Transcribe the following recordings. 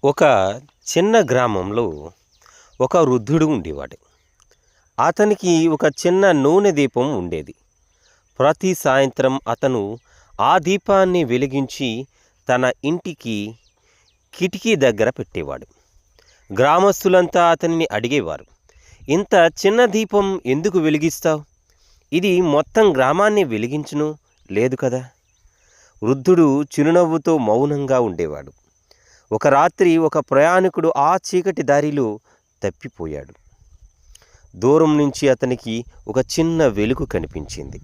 ఒక చిన్న గ్రామంలో ఒక వృద్ధుడు ఉండేవాడు. అతనికి ఒక చిన్న నూనె దీపం ఉండేది. ప్రతి సాయంత్రం అతను ఆ దీపాన్ని వెలిగించి తన ఇంటికి కిటికీ దగ్గర పెట్టేవాడు. గ్రామస్తులంతా అతనిని అడిగేవారు, ఇంత చిన్న దీపం ఎందుకు వెలిగిస్తావు? ఇది మొత్తం గ్రామాన్ని వెలిగించును లేదు కదా. వృద్ధుడు చిరునవ్వుతో మౌనంగా ఉండేవాడు. ఒక రాత్రి ఒక ప్రయాణికుడు ఆ చీకటి దారిలో తప్పిపోయాడు. దూరం నుంచి అతనికి ఒక చిన్న వెలుగు కనిపించింది.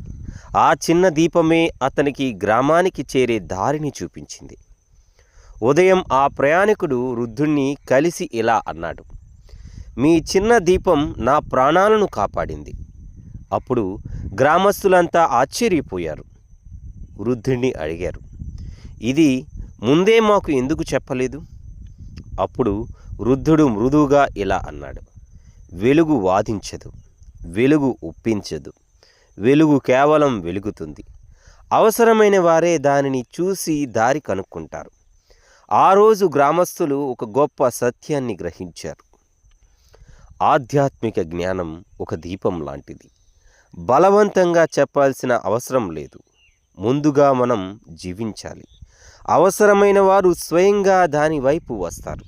ఆ చిన్న దీపమే అతనికి గ్రామానికి చేరే దారిని చూపించింది. ఉదయం ఆ ప్రయాణికుడు వృద్ధుణ్ణి కలిసి ఇలా అన్నాడు, మీ చిన్న దీపం నా ప్రాణాలను కాపాడింది. అప్పుడు గ్రామస్తులంతా ఆశ్చర్యపోయారు. వృద్ధుణ్ణి అడిగారు, ఇది ముందే మాకు ఎందుకు చెప్పలేదు? అప్పుడు వృద్ధుడు మృదువుగా ఇలా అన్నాడు, వెలుగు వాదించదు, వెలుగు ఒప్పించదు, వెలుగు కేవలం వెలుగుతుంది. అవసరమైన వారే దానిని చూసి దారి కనుక్కుంటారు. ఆ రోజు గ్రామస్తులు ఒక గొప్ప సత్యాన్ని గ్రహించారు. ఆధ్యాత్మిక జ్ఞానం ఒక దీపం లాంటిది. బలవంతంగా చెప్పాల్సిన అవసరం లేదు. ముందుగా మనం జీవించాలి. అవసరమైన వారు స్వయంగా దాని వైపు వస్తారు.